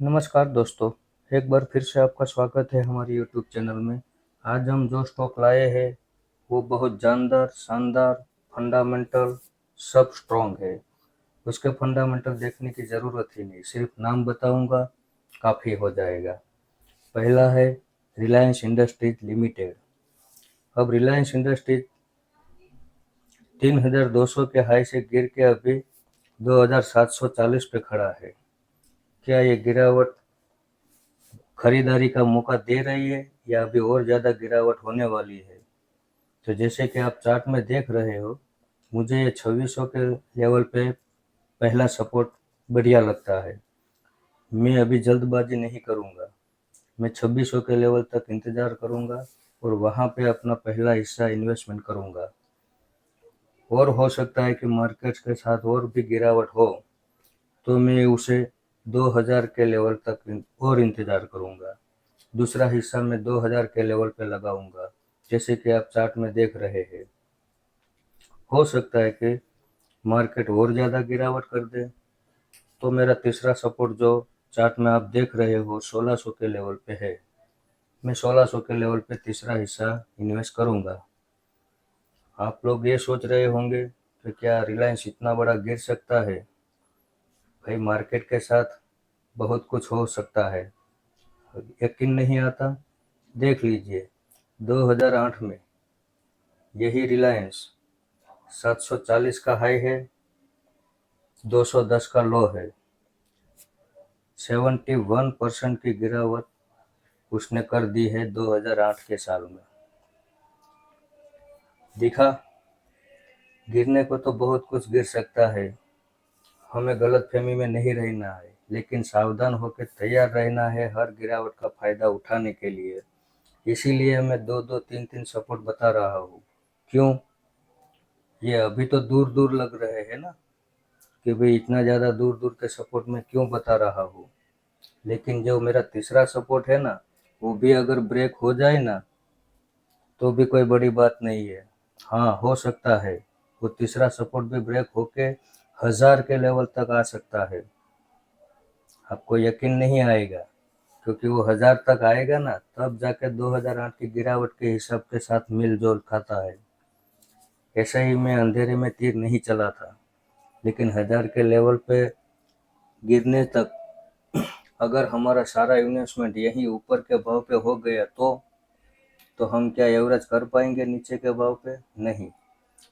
नमस्कार दोस्तों, एक बार फिर से आपका स्वागत है हमारे यूट्यूब चैनल में। आज हम जो स्टॉक लाए हैं वो बहुत जानदार, शानदार, फंडामेंटल सब स्ट्रॉन्ग है। उसके फंडामेंटल देखने की ज़रूरत ही नहीं, सिर्फ नाम बताऊंगा काफ़ी हो जाएगा। पहला है रिलायंस इंडस्ट्रीज लिमिटेड। अब रिलायंस इंडस्ट्रीज 3200 के हाई से गिर के अभी 2740 पे खड़ा है। क्या ये गिरावट खरीदारी का मौका दे रही है या अभी और ज़्यादा गिरावट होने वाली है? तो जैसे कि आप चार्ट में देख रहे हो, मुझे ये 2600 के लेवल पे पहला सपोर्ट बढ़िया लगता है। मैं अभी जल्दबाजी नहीं करूँगा, मैं 2600 के लेवल तक इंतज़ार करूँगा और वहाँ पे अपना पहला हिस्सा इन्वेस्टमेंट करूँगा। और हो सकता है कि मार्केट के साथ और भी गिरावट हो तो मैं उसे 2000 के लेवल तक और इंतज़ार करूँगा। दूसरा हिस्सा मैं 2000 के लेवल पे लगाऊंगा, जैसे कि आप चार्ट में देख रहे हैं। हो सकता है कि मार्केट और ज़्यादा गिरावट कर दे तो मेरा तीसरा सपोर्ट जो चार्ट में आप देख रहे हो 1600 के लेवल पे है, मैं 1600 के लेवल पे तीसरा हिस्सा इन्वेस्ट करूंगा। आप लोग ये सोच रहे होंगे कि क्या रिलायंस इतना बड़ा गिर सकता है? भाई, मार्केट के साथ बहुत कुछ हो सकता है, यकीन नहीं आता? देख लीजिए, 2008 में यही रिलायंस 740 का हाई है, 210 का लो है। 71% की गिरावट उसने कर दी है 2008 के साल में। दिखा, गिरने को तो बहुत कुछ गिर सकता है, हमें गलतफहमी में नहीं रहना है, लेकिन सावधान होकर तैयार रहना है हर गिरावट का फायदा उठाने के लिए। इसीलिए मैं दो दो तीन तीन सपोर्ट बता रहा हूँ। क्यों? ये अभी तो दूर दूर लग रहे हैं ना, कि भाई इतना ज़्यादा दूर दूर के सपोर्ट में क्यों बता रहा हूँ। लेकिन जो मेरा तीसरा सपोर्ट है ना, वो भी अगर ब्रेक हो जाए ना तो भी कोई बड़ी बात नहीं है। हाँ, हो सकता है वो तीसरा सपोर्ट भी ब्रेक होके 1000 के लेवल तक आ सकता है। आपको यकीन नहीं आएगा, क्योंकि वो 1000 तक आएगा ना तब जाके 2008 की गिरावट के हिसाब के साथ मिल जोल खाता है। ऐसा ही मैं अंधेरे में तीर नहीं चला था, लेकिन 1000 के लेवल पे गिरने तक अगर हमारा सारा इन्वेस्टमेंट यहीं ऊपर के भाव पे हो गया तो हम क्या एवरेज कर पाएंगे नीचे के भाव पे? नहीं।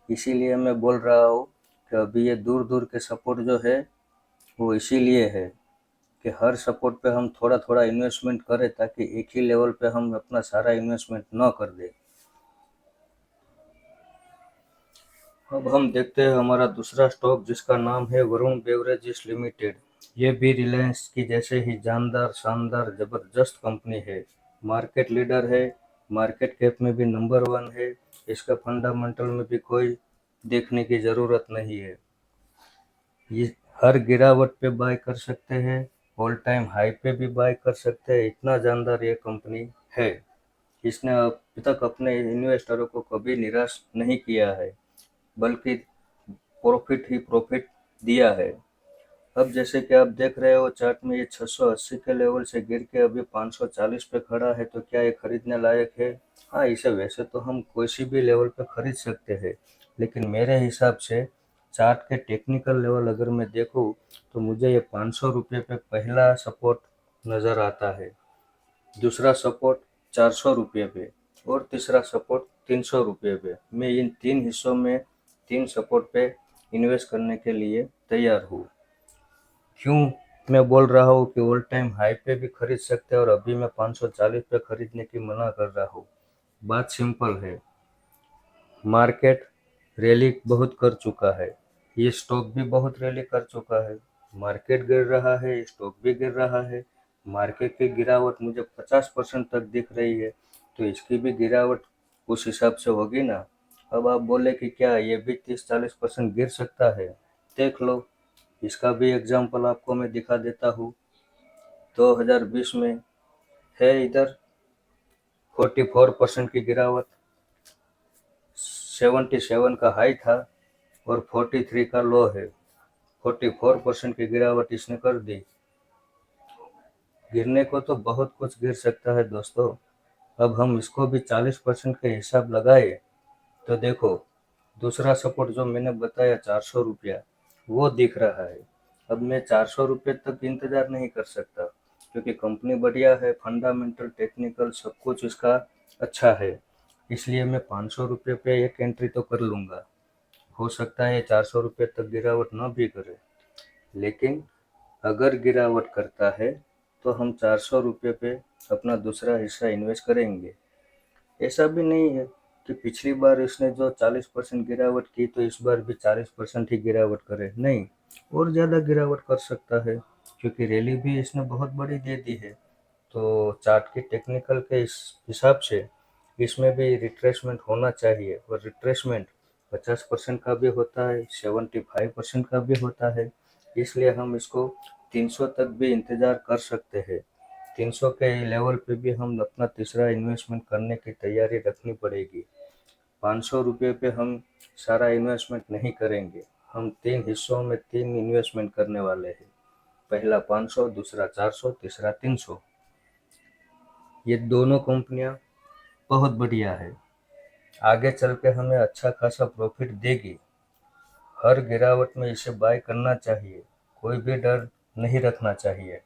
इसीलिए मैं बोल रहा हूँ कि अभी ये दूर दूर के सपोर्ट जो है वो इसीलिए है कि हर सपोर्ट पे हम थोड़ा थोड़ा इन्वेस्टमेंट करें, ताकि एक ही लेवल पे हम अपना सारा इन्वेस्टमेंट ना कर दें। अब हम देखते हैं हमारा दूसरा स्टॉक, जिसका नाम है वरुण बेवरेजेस लिमिटेड। ये भी रिलायंस की जैसे ही जानदार, शानदार, जबरदस्त कंपनी है। मार्केट लीडर है, मार्केट कैप में भी नंबर 1 है। इसका फंडामेंटल में भी कोई देखने की ज़रूरत नहीं है। ये हर गिरावट पे बाय कर सकते हैं, ऑल टाइम हाई पे भी बाय कर सकते हैं। इतना जानदार ये कंपनी है। इसने अब तक अपने इन्वेस्टरों को कभी निराश नहीं किया है, बल्कि प्रॉफिट ही प्रॉफिट दिया है। अब जैसे कि आप देख रहे हो चार्ट में, ये 680 के लेवल से गिर के अभी 540 पे खड़ा है, तो क्या ये खरीदने लायक है? हाँ, इसे वैसे तो हम किसी भी लेवल पे खरीद सकते हैं, लेकिन मेरे हिसाब से चार्ट के टेक्निकल लेवल अगर मैं देखूँ तो मुझे ये 500 रुपये पे पहला सपोर्ट नज़र आता है, दूसरा सपोर्ट 400 रुपये पे और तीसरा सपोर्ट 300 रुपये पे। मैं इन तीन हिस्सों में तीन सपोर्ट पे इन्वेस्ट करने के लिए तैयार हूँ। क्यों मैं बोल रहा हूँ कि ऑल टाइम हाई पे भी खरीद सकते हैं और अभी मैं 540 पे खरीदने की मना कर रहा हूँ? बात सिंपल है, मार्केट रैली बहुत कर चुका है, ये स्टॉक भी बहुत रैली कर चुका है। मार्केट गिर रहा है, स्टॉक भी गिर रहा है। मार्केट की गिरावट मुझे 50% तक दिख रही है, तो इसकी भी गिरावट उस हिसाब से होगी ना। अब आप बोले कि क्या ये भी 30-40% गिर सकता है? देख लो, इसका भी एग्जाम्पल आपको मैं दिखा देता हूँ। 2020 में है इधर 44% की गिरावट, 77 का हाई था और 43 का लो है। 44% की गिरावट इसने कर दी। गिरने को तो बहुत कुछ गिर सकता है दोस्तों। अब हम इसको भी 40% के हिसाब लगाए तो देखो, दूसरा सपोर्ट जो मैंने बताया 400 रुपया, वो दिख रहा है। अब मैं 400 रुपये तक इंतज़ार नहीं कर सकता, क्योंकि कंपनी बढ़िया है, फंडामेंटल टेक्निकल सब कुछ इसका अच्छा है। इसलिए मैं 500 रुपये पे एक एंट्री तो कर लूँगा। हो सकता है 400 रुपये तक गिरावट न भी करे, लेकिन अगर गिरावट करता है तो हम 400 रुपये पे अपना दूसरा हिस्सा इन्वेस्ट करेंगे। ऐसा भी नहीं है कि पिछली बार इसने जो 40% गिरावट की तो इस बार भी 40% ही गिरावट करे, नहीं, और ज़्यादा गिरावट कर सकता है, क्योंकि रैली भी इसने बहुत बड़ी दे दी है। तो चार्ट की टेक्निकल के इस हिसाब से इसमें भी रिट्रेसमेंट होना चाहिए, और रिट्रेसमेंट 50% का भी होता है, 75% का भी होता है। इसलिए हम इसको 300 तक भी इंतज़ार कर सकते हैं। 300 के लेवल पे भी हम अपना तीसरा इन्वेस्टमेंट करने की तैयारी रखनी पड़ेगी। 500 रुपये पे हम सारा इन्वेस्टमेंट नहीं करेंगे। हम 3 हिस्सों में 3 इन्वेस्टमेंट करने वाले हैं। पहला 500, दूसरा 400, तीसरा 300। ये दोनों कंपनियां बहुत बढ़िया है, आगे चल के हमें अच्छा खासा प्रॉफिट देगी। हर गिरावट में इसे बाय करना चाहिए, कोई भी डर नहीं रखना चाहिए।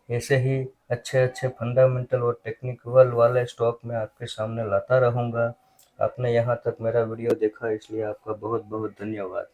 ऐसे ही अच्छे अच्छे फंडामेंटल और टेक्निकल वाले स्टॉक मैं आपके सामने लाता रहूँगा। आपने यहाँ तक मेरा वीडियो देखा, इसलिए आपका बहुत बहुत धन्यवाद।